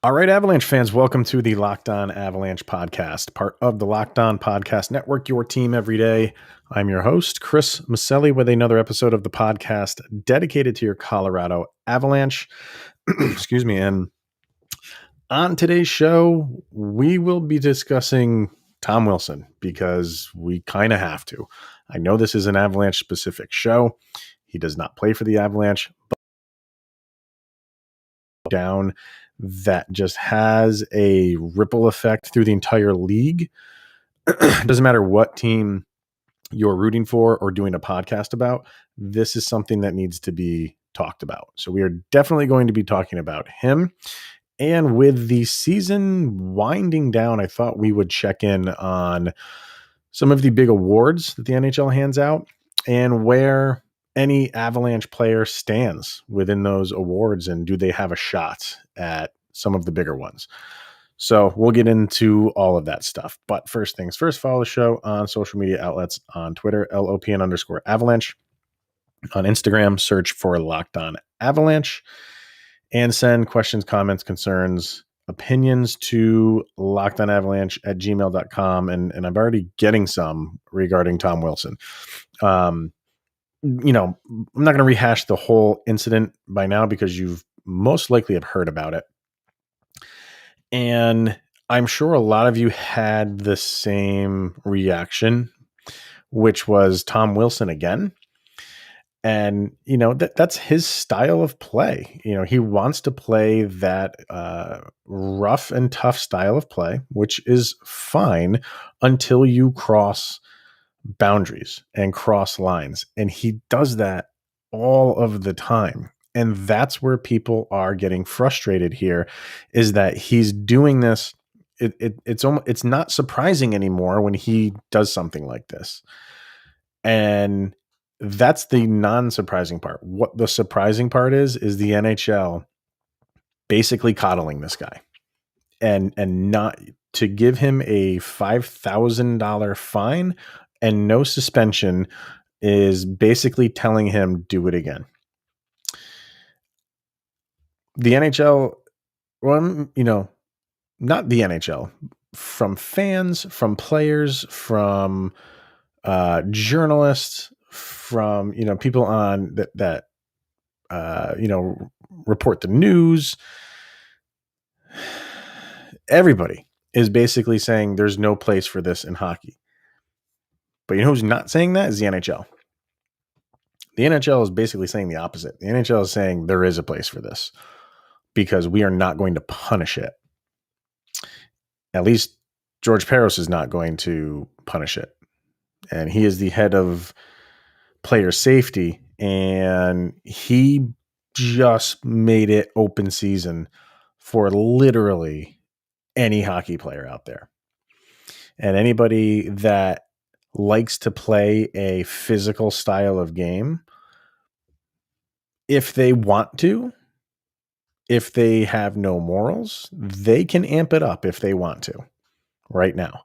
All right, Avalanche fans, welcome to the Locked On Avalanche podcast, part of the Locked On Podcast Network, your team every day. I'm your host, Chris Micieli, with another episode of the podcast dedicated to your Colorado Avalanche. Excuse me. And on today's show, we will be discussing Tom Wilson because we kind of have to. I know this is an Avalanche specific show. He does not play for the Avalanche, but down that just has a ripple effect through the entire league. It doesn't matter what team you're rooting for or doing a podcast about. This is something that needs to be talked about. So we are definitely going to be talking about him. And with the season winding down, I thought we would check in on some of the big awards that the NHL hands out and where any Avalanche player stands within those awards, and do they have a shot at some of the bigger ones. So we'll get into all of that stuff. But first things first, follow the show on social media outlets on Twitter, LOPN_Avalanche. On Instagram, search for Locked On Avalanche. And send questions, comments, concerns, opinions to lockedonavalanche@gmail.com. And I'm already getting some regarding Tom Wilson. I'm not going to rehash the whole incident by now because you've most likely have heard about it. And I'm sure a lot of you had the same reaction, which was Tom Wilson again. And, that's his style of play. He wants to play that rough and tough style of play, which is fine until you cross boundaries and cross lines. And he does that all of the time. And that's where people are getting frustrated here, is that he's doing this. It's not surprising anymore when he does something like this. And that's the non-surprising part. What the surprising part is the NHL basically coddling this guy and not to give him a $5,000 fine and no suspension is basically telling him do it again. The NHL, not the NHL, from fans, from players, from journalists, from people on that report the news. Everybody is basically saying there's no place for this in hockey. But who's not saying that is the NHL. The NHL is basically saying the opposite. The NHL is saying there is a place for this because we are not going to punish it. At least George Peros is not going to punish it. And he is the head of player safety, and he just made it open season for literally any hockey player out there. And anybody that likes to play a physical style of game, if they want to, if they have no morals, they can amp it up if they want to right now.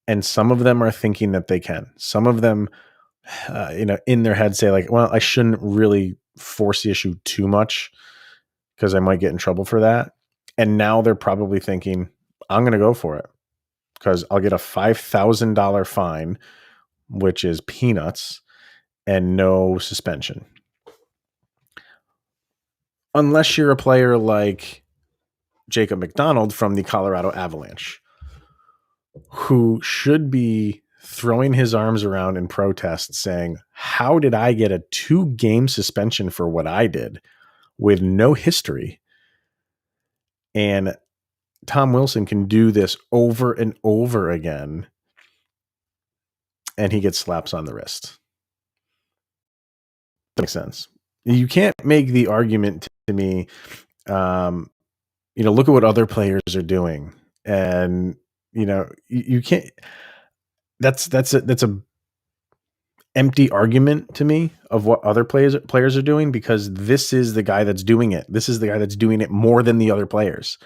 And some of them are thinking that they can. Some of them, in their head say like, well, I shouldn't really force the issue too much because I might get in trouble for that. And now they're probably thinking, I'm going to go for it because I'll get a $5,000 fine, which is peanuts, and no suspension. Unless you're a player like Jacob McDonald from the Colorado Avalanche, who should be throwing his arms around in protest saying, how did I get a 2-game suspension for what I did with no history? And Tom Wilson can do this over and over again, and he gets slaps on the wrist. That makes sense. You can't make the argument to me, look at what other players are doing. And, you can't, that's a empty argument to me of what other players are doing, because this is the guy that's doing it. This is the guy that's doing it more than the other players.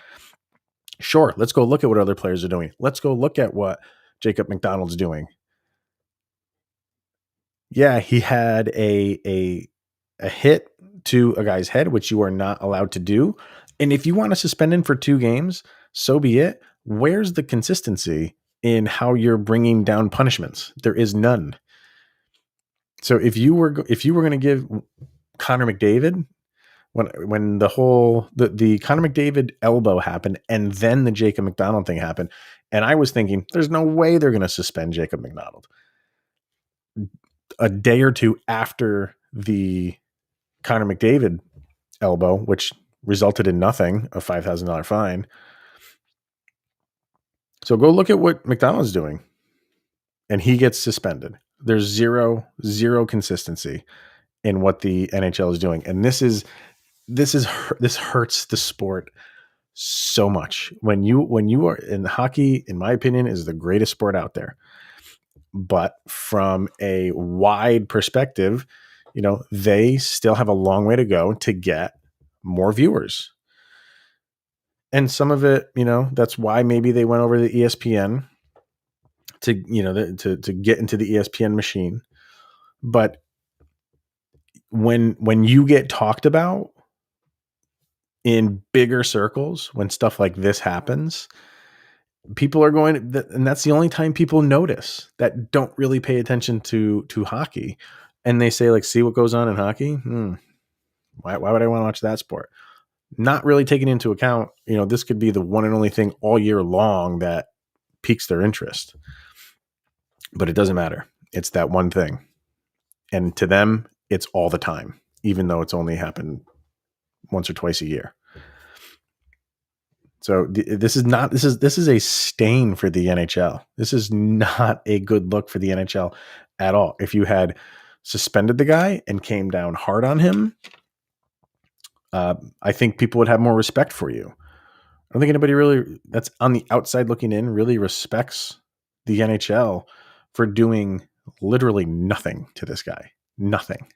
Sure, let's go look at what other players are doing. Let's go look at what Jacob McDonald's doing. Yeah, he had a hit to a guy's head, which you are not allowed to do. And if you want to suspend him for 2 games, so be it. Where's the consistency in how you're bringing down punishments? There is none. So if you were going to give Connor McDavid, when the Connor McDavid elbow happened and then the Jacob McDonald thing happened, and I was thinking there's no way they're going to suspend Jacob McDonald. A day or two after the Connor McDavid elbow, which resulted in nothing, a $5,000 fine. So go look at what McDonald's doing, and he gets suspended. There's zero consistency in what the NHL is doing, and this hurts the sport so much. When you are in hockey, in my opinion, is the greatest sport out there. But from a wide perspective, they still have a long way to go to get more viewers. And some of it, that's why maybe they went over to the ESPN to get into the ESPN machine. But when you get talked about in bigger circles, when stuff like this happens, people are going, and that's the only time people notice that don't really pay attention to hockey. And they say, like, see what goes on in hockey? Why would I want to watch that sport? Not really taking into account, this could be the one and only thing all year long that piques their interest. But it doesn't matter. It's that one thing. And to them, it's all the time, even though it's only happened once or twice a year. So this is a stain for the NHL. This is not a good look for the NHL at all. If you had suspended the guy and came down hard on him, I think people would have more respect for you. I don't think anybody really that's on the outside looking in really respects the NHL for doing literally nothing to this guy. Nothing.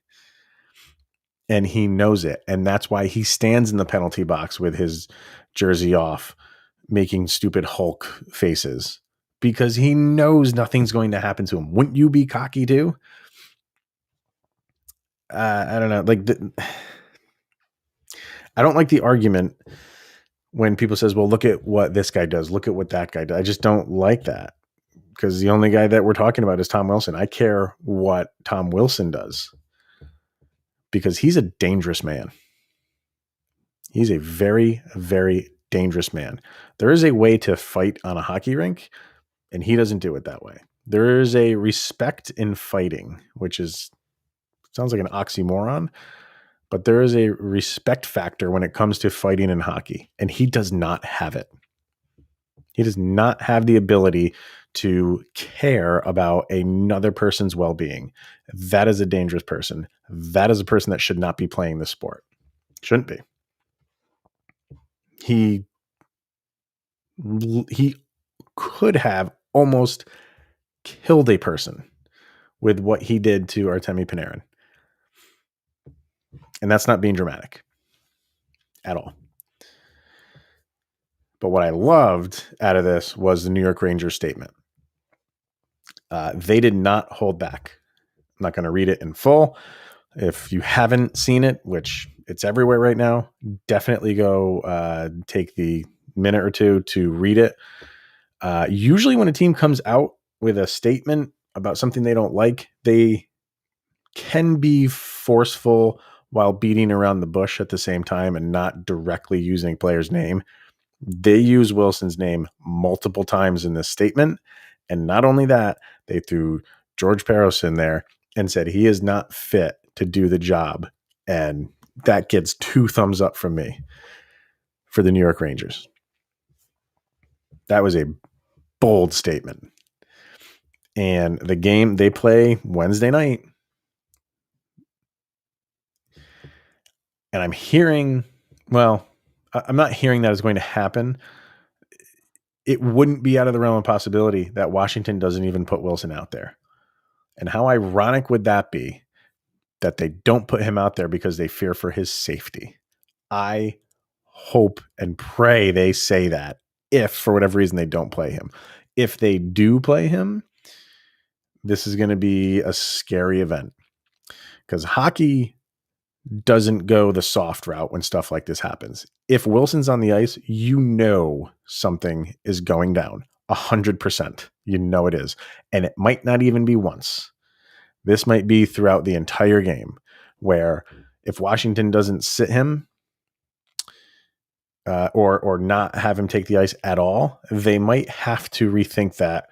And he knows it. And that's why he stands in the penalty box with his jersey off, making stupid Hulk faces, because he knows nothing's going to happen to him. Wouldn't you be cocky too? I don't know. I don't like the argument when people says, well, look at what this guy does. Look at what that guy does. I just don't like that, because the only guy that we're talking about is Tom Wilson. I care what Tom Wilson does, because he's a dangerous man. He's a very, very dangerous man. There is a way to fight on a hockey rink, and he doesn't do it that way. There is a respect in fighting, which sounds like an oxymoron, but there is a respect factor when it comes to fighting in hockey, and he does not have it. He does not have the ability to care about another person's well-being. That is a dangerous person. That is a person that should not be playing the sport. Shouldn't be. He could have almost killed a person with what he did to Artemi Panarin. And that's not being dramatic at all. But what I loved out of this was the New York Rangers statement. They did not hold back. I'm not going to read it in full. If you haven't seen it, which it's everywhere right now, definitely go take the minute or two to read it. Usually when a team comes out with a statement about something they don't like, they can be forceful while beating around the bush at the same time and not directly using a player's name. They use Wilson's name multiple times in this statement. And not only that, they threw George Peros in there and said he is not fit to do the job. And that gets 2 thumbs up from me for the New York Rangers. That was a bold statement. And the game they play Wednesday night. And I'm not hearing that is going to happen. It wouldn't be out of the realm of possibility that Washington doesn't even put Wilson out there. And how ironic would that be that they don't put him out there because they fear for his safety? I hope and pray they say that, if for whatever reason they don't play him. If they do play him, this is going to be a scary event, because hockey doesn't go the soft route when stuff like this happens. If Wilson's on the ice, something is going down 100%. It is. And it might not even be once. This might be throughout the entire game, where if Washington doesn't sit him or not have him take the ice at all, they might have to rethink that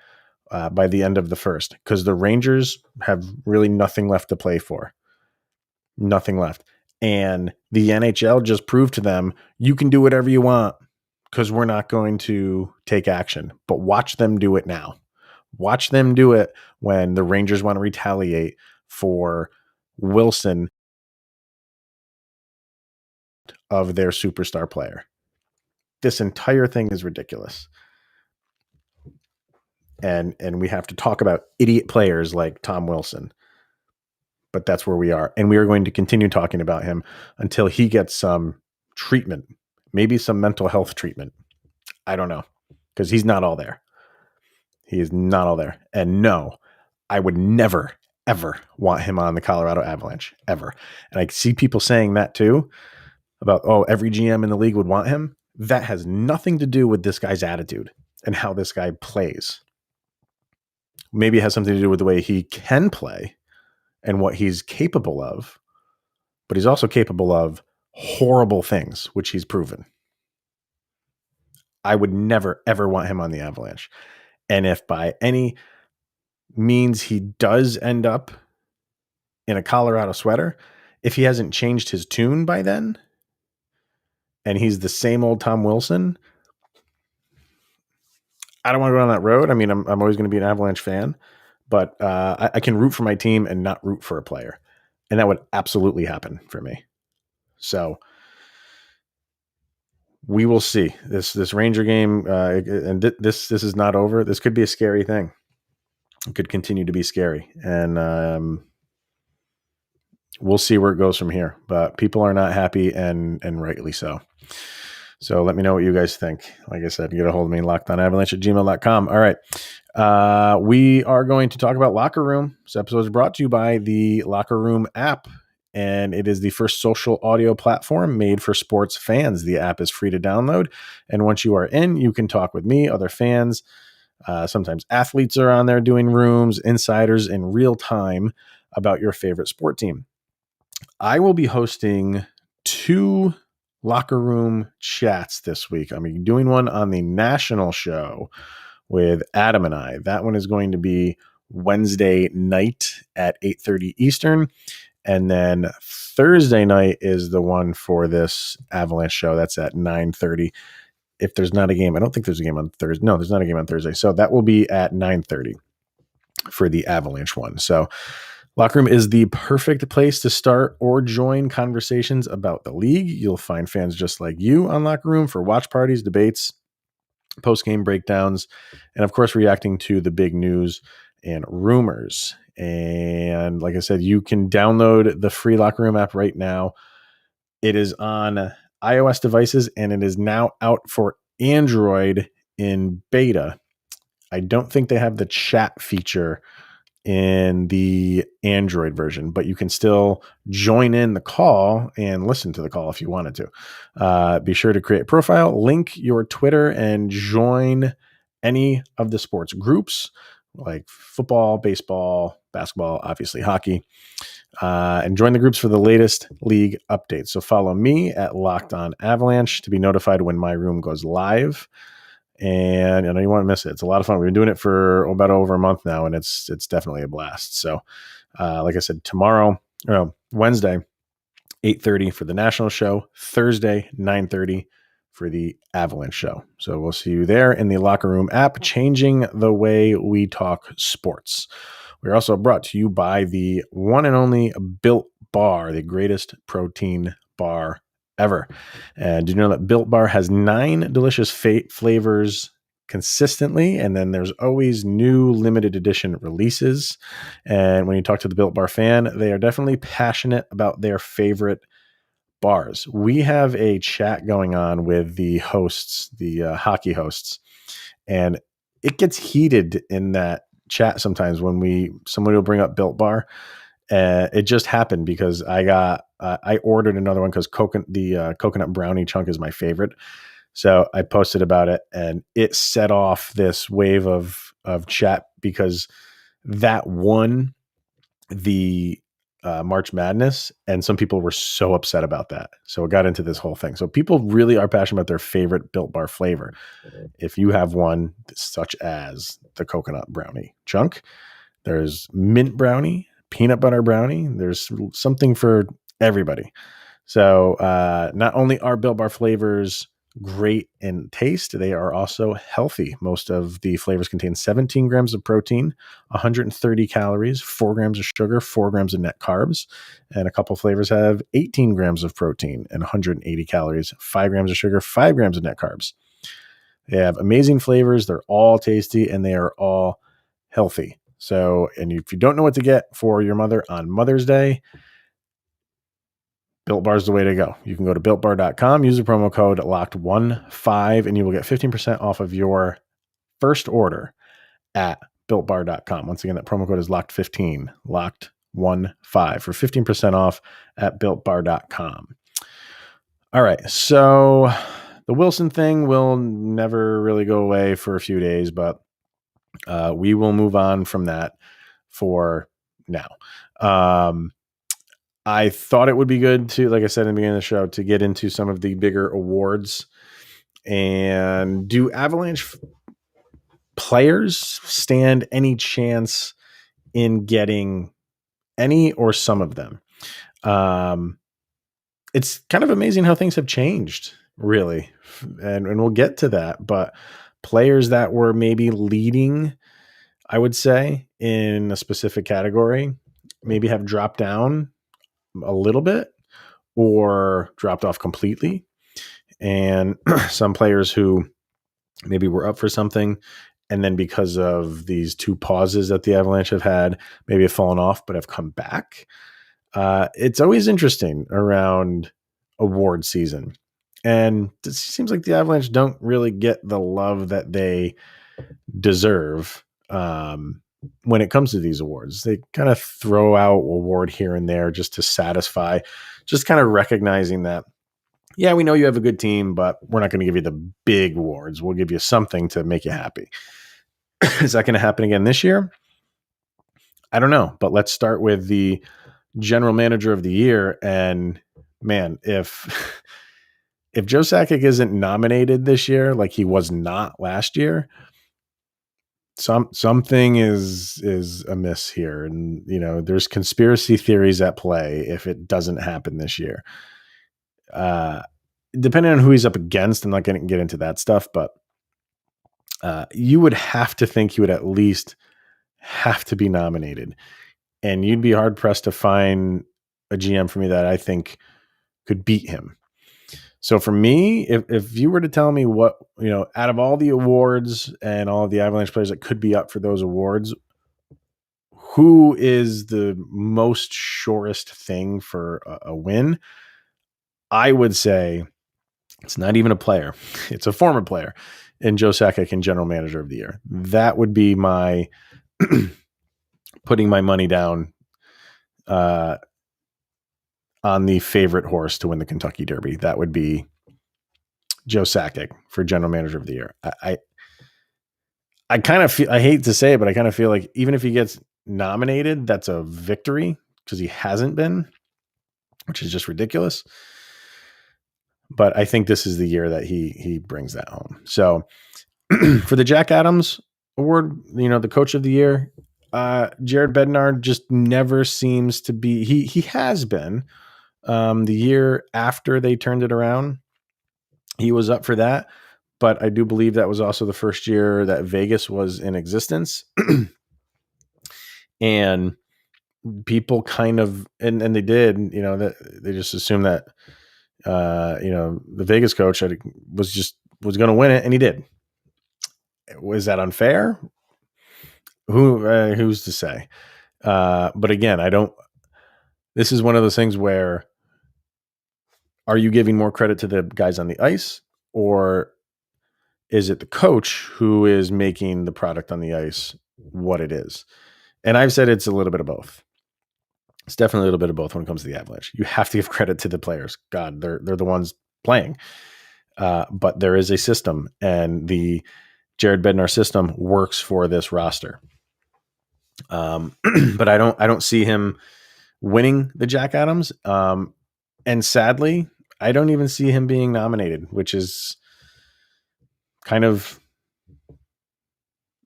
by the end of the first, because the Rangers have really nothing left to play for. Nothing left. And the NHL just proved to them, you can do whatever you want because we're not going to take action. But watch them do it now. Watch them do it when the Rangers want to retaliate for Wilson of their superstar player. This entire thing is ridiculous. And we have to talk about idiot players like Tom Wilson. But that's where we are. And we are going to continue talking about him until he gets some treatment, maybe some mental health treatment. I don't know, because he's not all there. He is not all there. And no, I would never, ever want him on the Colorado Avalanche, ever. And I see people saying that too, about, every GM in the league would want him. That has nothing to do with this guy's attitude and how this guy plays. Maybe it has something to do with the way he can play and what he's capable of, but he's also capable of horrible things, which he's proven. I would never, ever want him on the Avalanche. And if by any means he does end up in a Colorado sweater, if he hasn't changed his tune by then, and he's the same old Tom Wilson, I don't want to go down that road. I mean, I'm always going to be an Avalanche fan, but I can root for my team and not root for a player. And that would absolutely happen for me. So we will see this Ranger game. And this is not over. This could be a scary thing. It could continue to be scary. And we'll see where it goes from here. But people are not happy, and rightly so. So let me know what you guys think. Like I said, get a hold of me, lockedonavalanche@gmail.com. All right. We are going to talk about Locker Room. This episode is brought to you by the Locker Room app, and it is the first social audio platform made for sports fans. The app is free to download, and once you are in, you can talk with me, other fans. Sometimes athletes are on there doing rooms, insiders in real time about your favorite sport team. I will be hosting 2 Locker Room chats this week. I'm doing one on the national show with Adam and I. That one is going to be Wednesday night at 8:30 Eastern. And then Thursday night is the one for this Avalanche show. That's at 9:30. If there's not a game, I don't think there's a game on Thursday. No, there's not a game on Thursday. So that will be at 9:30 for the Avalanche one. So Locker Room is the perfect place to start or join conversations about the league. You'll find fans just like you on Locker Room for watch parties, debates, post-game breakdowns, and of course, reacting to the big news and rumors. And like I said, you can download the free Locker Room app right now. It is on iOS devices, and it is now out for Android in beta. I don't think they have the chat feature in the Android version, but you can still join in the call and listen to the call if you wanted to. Be sure to create a profile, link your Twitter, and join any of the sports groups like football, baseball, basketball, obviously hockey, and join the groups for the latest league updates. So follow me at Locked On Avalanche to be notified when my room goes live. And I know you want to miss it. It's a lot of fun. We've been doing it for about over a month now, and it's definitely a blast. So, like I said, Wednesday, 8:30 for the national show. Thursday, 9:30 for the Avalanche show. So we'll see you there in the Locker Room app, changing the way we talk sports. We're also brought to you by the one and only Built Bar, the greatest protein bar ever. And did you know that Built Bar has 9 delicious flavors consistently, and then there's always new limited edition releases. And when you talk to the Built Bar fan, they are definitely passionate about their favorite bars. We have a chat going on with the hosts, the hockey hosts, and it gets heated in that chat sometimes when somebody will bring up Built Bar. It just happened because I ordered another one because the coconut brownie chunk is my favorite. So I posted about it, and it set off this wave of chat because that won the March Madness, and some people were so upset about that. So it got into this whole thing. So people really are passionate about their favorite Built Bar flavor. If you have one such as the coconut brownie chunk, there's mint brownie, peanut butter brownie. There's something for everybody. So not only are Built Bar flavors great in taste, they are also healthy. Most of the flavors contain 17 grams of protein, 130 calories, 4 grams of sugar, 4 grams of net carbs, and a couple flavors have 18 grams of protein and 180 calories, 5 grams of sugar, 5 grams of net carbs. They have amazing flavors. They're all tasty, and they are all healthy. So, and if you don't know what to get for your mother on Mother's Day, Built Bar is the way to go. You can go to builtbar.com, use the promo code LOCKED15, and you will get 15% off of your first order at builtbar.com. Once again, that promo code is LOCKED15, LOCKED15 for 15% off at builtbar.com. All right. So the Wilson thing will never really go away for a few days, but we will move on from that for now. I thought it would be good to, like I said in the beginning of the show, to get into some of the bigger awards. And do Avalanche players stand any chance in getting any or some of them? It's kind of amazing how things have changed, really. And we'll get to that. But players that were maybe leading, I would say, in a specific category, maybe have dropped down a little bit or dropped off completely. And some players who maybe were up for something, and then because of these two pauses that the Avalanche have had, maybe have fallen off, but have come back. It's always interesting around award season. And it seems like the Avalanche don't really get the love that they deserve when it comes to these awards. They kind of throw out award here and there just to satisfy, just kind of recognizing that, yeah, we know you have a good team, but we're not going to give you the big awards. We'll give you something to make you happy. Is that going to happen again this year? I don't know, but let's start with the general manager of the year. And man, if Joe Sakic isn't nominated this year, like he was not last year, something is amiss here. And, you know, there's conspiracy theories at play if it doesn't happen this year. Depending on who he's up against, I'm not going to get into that stuff, but you would have to think he would at least have to be nominated. And you'd be hard pressed to find a GM for me that I think could beat him. So for me, if you were to tell me what, you know, out of all the awards and all of the Avalanche players that could be up for those awards, who is the most surest thing for a win? I would say it's not even a player. It's a former player in Joe Sakic and general manager of the year. That would be my putting my money down on the favorite horse to win the Kentucky Derby. That would be Joe Sakic for general manager of the year. I kind of feel, I hate to say it, but I kind of feel like even if he gets nominated, that's a victory because he hasn't been, which is just ridiculous. But I think this is the year that he brings that home. So for the Jack Adams Award, you know, the coach of the year, Jared Bednar just never seems to be, he has been the year after they turned it around. He was up for that, but I do believe that was also the first year that Vegas was in existence. And people kind of, and they did, you know, that they just assumed that, you know, the Vegas coach was going to win it, and he did. Was that unfair? Who's to say? But again, this is one of those things where, are you giving more credit to the guys on the ice, or is it the coach who is making the product on the ice what it is? And I've said it's a little bit of both. It's definitely a little bit of both when it comes to the Avalanche. You have to give credit to the players. God, they're the ones playing. But there is a system, and the Jared Bednar system works for this roster. But I don't see him winning the Jack Adams. And sadly, I don't even see him being nominated, which is kind of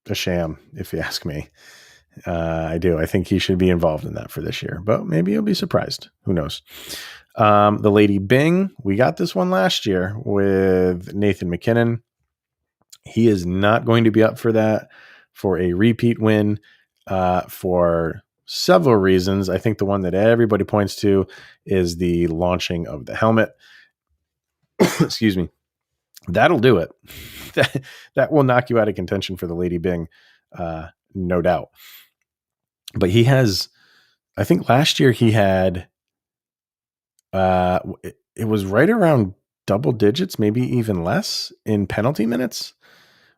a sham, if you ask me. I do. I think he should be involved in that for this year, but maybe you'll be surprised. Who knows? The Lady Bing, we got this one last year with Nathan MacKinnon. He is not going to be up for that for a repeat win for several reasons. I think the one that everybody points to is the launching of the helmet. Excuse me. That'll do it. That will knock you out of contention for the Lady Bing, no doubt. But he has, I think last year he had, it was right around double digits, maybe even less in penalty minutes,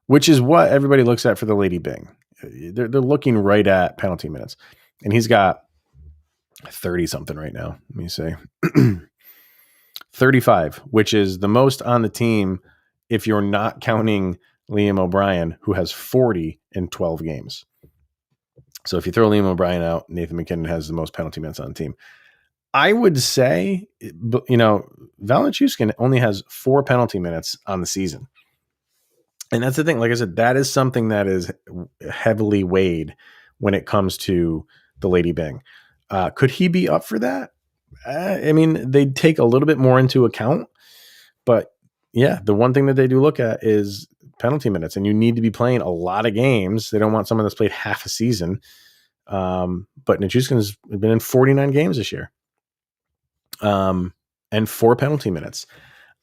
which is what everybody looks at for the Lady Bing. They're looking right at penalty minutes. And he's got 30 something right now. Let me say 35, which is the most on the team if you're not counting Liam O'Brien, who has 40 in 12 games. So if you throw Liam O'Brien out, Nathan MacKinnon has the most penalty minutes on the team. I would say, Valanchuskin only has 4 penalty minutes on the season. And that's the thing. Like I said, that is something that is heavily weighed when it comes to the Lady Bing. Could he be up for that? I mean, they take a little bit more into account, but yeah, the one thing that they do look at is penalty minutes, and you need to be playing a lot of games. They don't want someone that's played half a season. But Nichushkin has been in 49 games this year, and 4 penalty minutes.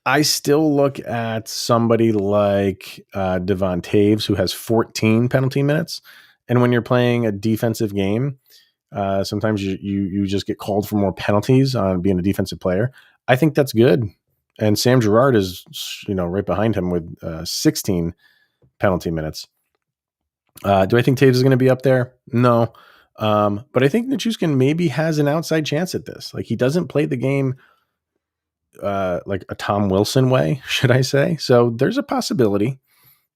I still look at somebody like Devon Taves, who has 14 penalty minutes. And when you're playing a defensive game, sometimes you just get called for more penalties on being a defensive player. I think that's good. And Sam Girard is, right behind him with 16 penalty minutes. Do I think Taves is going to be up there? No. But I think Nichushkin maybe has an outside chance at this. Like, he doesn't play the game like a Tom Wilson way, should I say. So there's a possibility.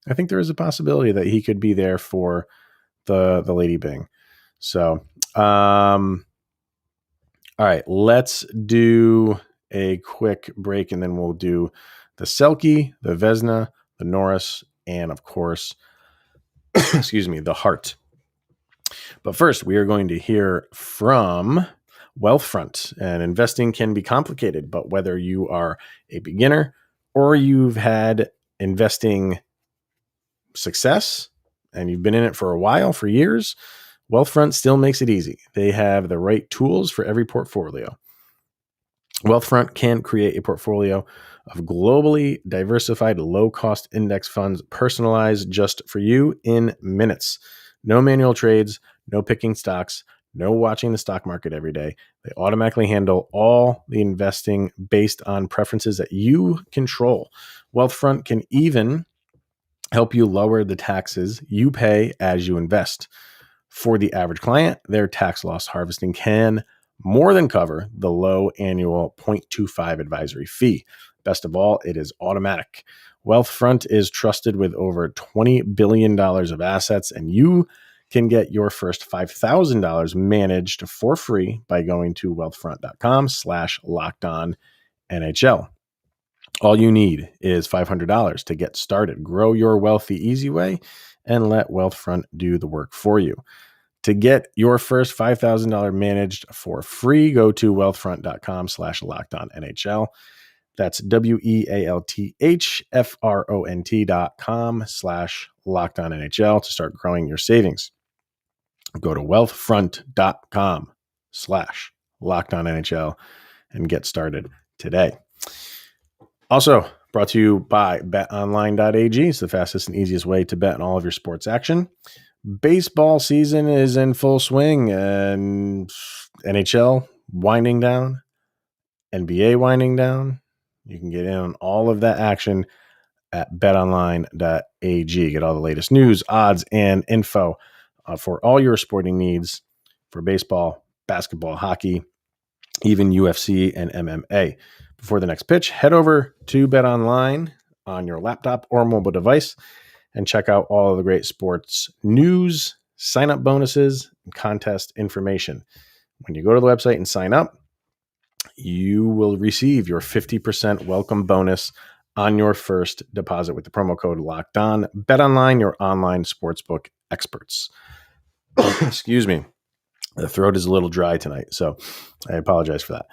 I think there is a possibility that he could be there for the Lady Bing. So, all right, let's do a quick break, and then we'll do the Selke, the Vezina, the Norris, and of course, excuse me, the Hart. But first, we are going to hear from Wealthfront. And investing can be complicated, but whether you are a beginner or you've had investing success and you've been in it for a while, for years, Wealthfront still makes it easy. They have the right tools for every portfolio. Wealthfront can create a portfolio of globally diversified, low-cost index funds personalized just for you in minutes. No manual trades, no picking stocks, no watching the stock market every day. They automatically handle all the investing based on preferences that you control. Wealthfront can even help you lower the taxes you pay as you invest. For the average client, their tax loss harvesting can more than cover the low annual 0.25 advisory fee. Best of all, it is automatic. Wealthfront is trusted with over $20 billion of assets, and you can get your first $5,000 managed for free by going to wealthfront.com/lockedonnhl. All you need is $500 to get started. Grow your wealth the easy way and let Wealthfront do the work for you. To get your first $5,000 managed for free, go to wealthfront.com/lockedonnhl. That's wealthfront.com/lockedonnhl to start growing your savings. Go to wealthfront.com/lockedonnhl and get started today. Also brought to you by betonline.ag. It's the fastest and easiest way to bet on all of your sports action. Baseball season is in full swing, and NHL winding down, NBA winding down. You can get in on all of that action at betonline.ag. Get all the latest news, odds, and info for all your sporting needs for baseball, basketball, hockey, even UFC and MMA. Before the next pitch, head over to BetOnline on your laptop or mobile device and check out all of the great sports news, sign-up bonuses, and contest information. When you go to the website and sign up, you will receive your 50% welcome bonus on your first deposit with the promo code Locked On. BetOnline, your online sportsbook experts. Excuse me. The throat is a little dry tonight, so I apologize for that.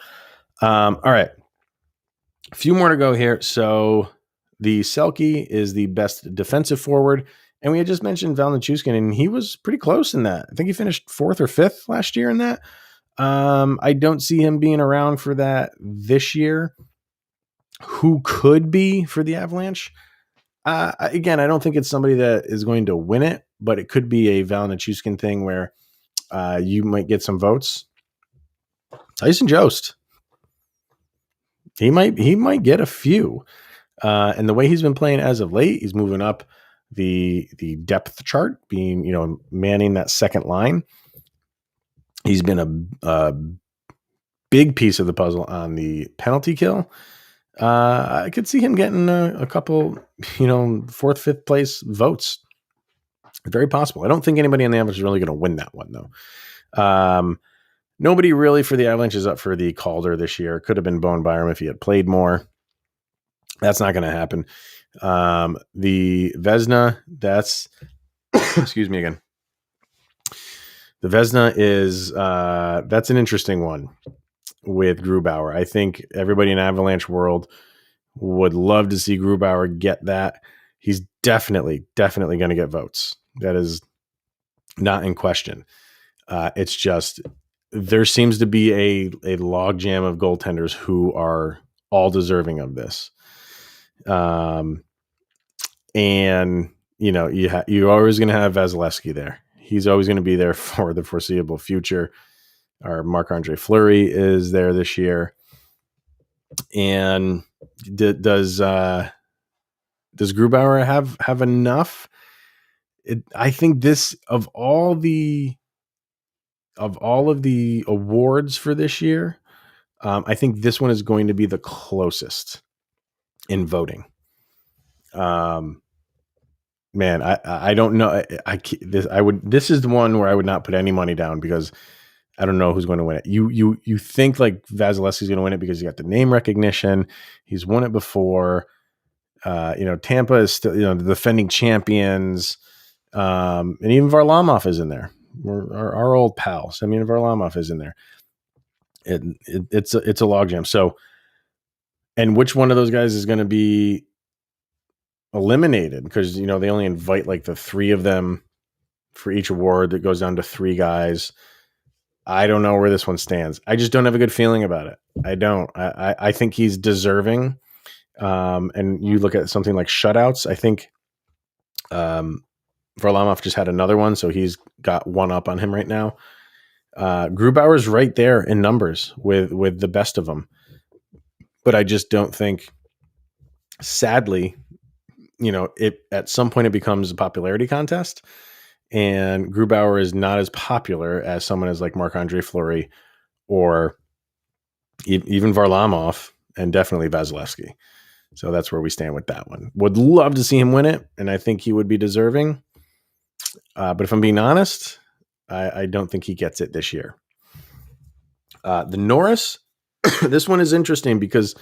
All right. A few more to go here. So the Selke is the best defensive forward. And we had just mentioned Val Nichushkin, and he was pretty close in that. I think he finished 4th or 5th last year in that. I don't see him being around for that this year. Who could be for the Avalanche? Again, I don't think it's somebody that is going to win it, but it could be a Val Nichushkin thing where you might get some votes. Tyson Jost. He might get a few. And the way he's been playing as of late, he's moving up the depth chart, being, manning that second line. He's been a big piece of the puzzle on the penalty kill. I could see him getting a couple, 4th, 5th place votes. Very possible. I don't think anybody in the Avalanche is really going to win that one, though. Nobody really for the Avalanche is up for the Calder this year. Could have been Bowen Byram if he had played more. That's not going to happen. The Vezina, that's excuse me again. The Vezina is that's an interesting one with Grubauer. I think everybody in Avalanche world would love to see Grubauer get that. He's definitely going to get votes. That is not in question. It's just there seems to be a logjam of goaltenders who are all deserving of this. And you're always going to have Vasilevsky there. He's always going to be there for the foreseeable future. Our Marc-Andre Fleury is there this year. And does Grubauer have enough? I think this of all of the awards for this year, I think this one is going to be the closest in voting. Man, I don't know. This is the one where I would not put any money down because I don't know who's going to win it. You think like Vasilevsky's going to win it because you got the name recognition. He's won it before. Tampa is still, the defending champions. And even Varlamov is in there. Our old pals. I mean, Varlamov is in there. It's a logjam. So, and which one of those guys is going to be eliminated? Because, they only invite like the 3 of them for each award. That goes down to 3 guys. I don't know where this one stands. I just don't have a good feeling about it. I don't. I think he's deserving. And you look at something like shutouts. I think Varlamov just had another one, so he's got one up on him right now. Grubauer's right there in numbers with the best of them. But I just don't think, sadly, it at some point it becomes a popularity contest. And Grubauer is not as popular as someone as like Marc-Andre Fleury or even Varlamov and definitely Vasilevsky. So that's where we stand with that one. Would love to see him win it, and I think he would be deserving. But if I'm being honest, I don't think he gets it this year. The Norris, this one is interesting because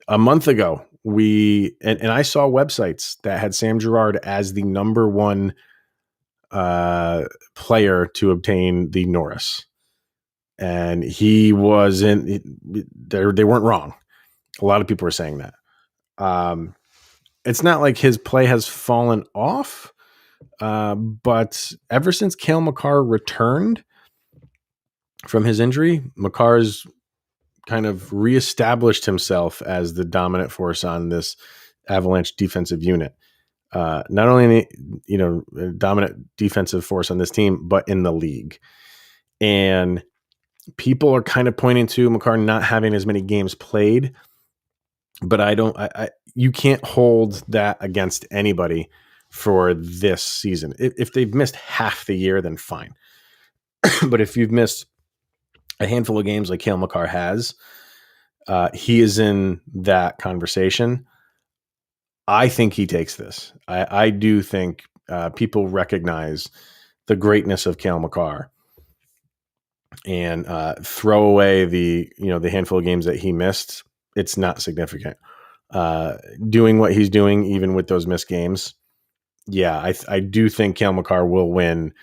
a month ago and I saw websites that had Sam Girard as the number 1 player to obtain the Norris, and he wasn't. They weren't wrong. A lot of people were saying that. It's not like his play has fallen off, but ever since Cale Makar returned from his injury, Makar's kind of reestablished himself as the dominant force on this Avalanche defensive unit. Not only dominant defensive force on this team, but in the league. And people are kind of pointing to Makar not having as many games played, but you can't hold that against anybody for this season. If they've missed half the year, then fine. But if you've missed a handful of games like Cale Makar has, he is in that conversation. I think he takes this. I do think people recognize the greatness of Cale Makar and throw away the handful of games that he missed. It's not significant. Doing what he's doing, even with those missed games, yeah, I do think Cale Makar will win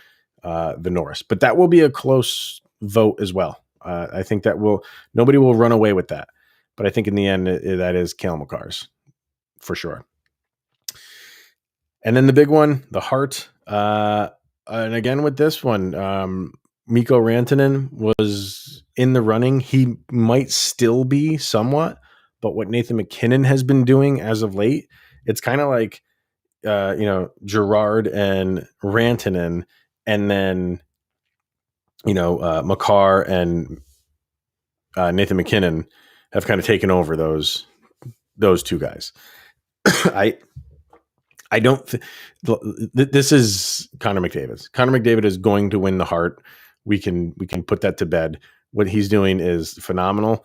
the Norris, but that will be a close vote as well. I think nobody will run away with that, but I think in the end that is Cale Makar's for sure. And then the big one, the Hart, and again with this one, Mikko Rantanen was in the running. He might still be somewhat, but what Nathan MacKinnon has been doing as of late, it's kind of like Gerard and Rantanen, and then Makar and Nathan MacKinnon have kind of taken over those two guys. I don't this is Connor McDavid. Connor McDavid is going to win the Hart. We can put that to bed. What he's doing is phenomenal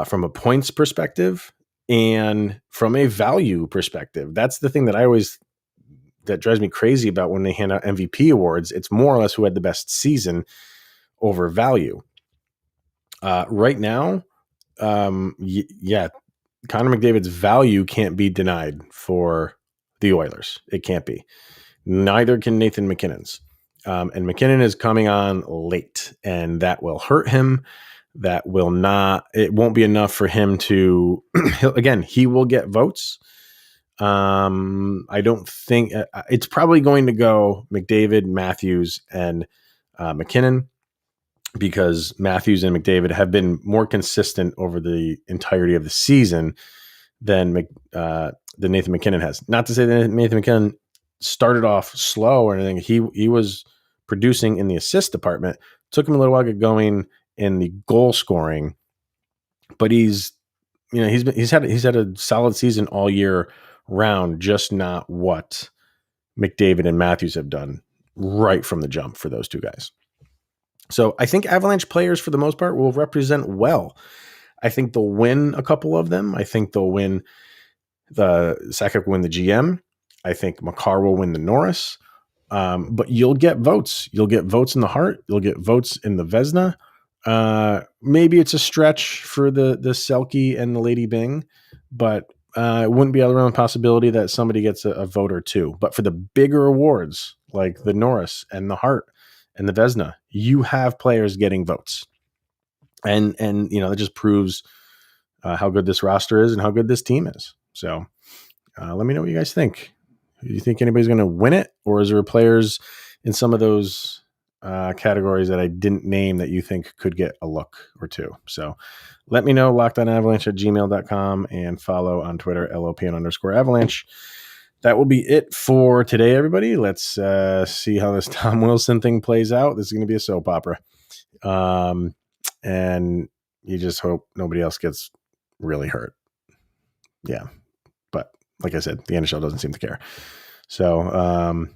from a points perspective and from a value perspective. That's the thing that drives me crazy about when they hand out MVP awards. It's more or less who had the best season over value. Right now, Connor McDavid's value can't be denied for the Oilers. It can't be. Neither can Nathan MacKinnon's. And MacKinnon is coming on late, and that will hurt him. That will not, it won't be enough for him to, again, he will get votes. I don't think it's probably going to go McDavid, Matthews, and MacKinnon, because Matthews and McDavid have been more consistent over the entirety of the season than Nathan MacKinnon has. Not to say that Nathan MacKinnon started off slow or anything. He was producing in the assist department. Took him a little while to get going in the goal scoring, but he's had a solid season all year round, just not what McDavid and Matthews have done right from the jump for those two guys. So I think Avalanche players, for the most part, will represent well. I think they'll win a couple of them. I think they'll win Sakic will win the GM. I think Makar will win the Norris. But you'll get votes. You'll get votes in the Hart. You'll get votes in the Vezina. Maybe it's a stretch for the Selke and the Lady Byng, but it wouldn't be out of the possibility that somebody gets a vote or two. But for the bigger awards like the Norris and the Hart and the Vezina, you have players getting votes. And that just proves how good this roster is and how good this team is. So let me know what you guys think. Do you think anybody's going to win it, or is there players in some of those categories that I didn't name that you think could get a look or two? So let me know, lockedonavalanche@gmail.com, and follow on Twitter, LOPN_avalanche. That will be it for today, everybody. Let's see how this Tom Wilson thing plays out. This is going to be a soap opera. And you just hope nobody else gets really hurt. Yeah. But like I said, the NHL doesn't seem to care. So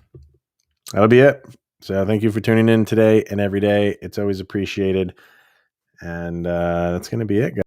that'll be it. So thank you for tuning in today and every day. It's always appreciated. And that's going to be it, guys.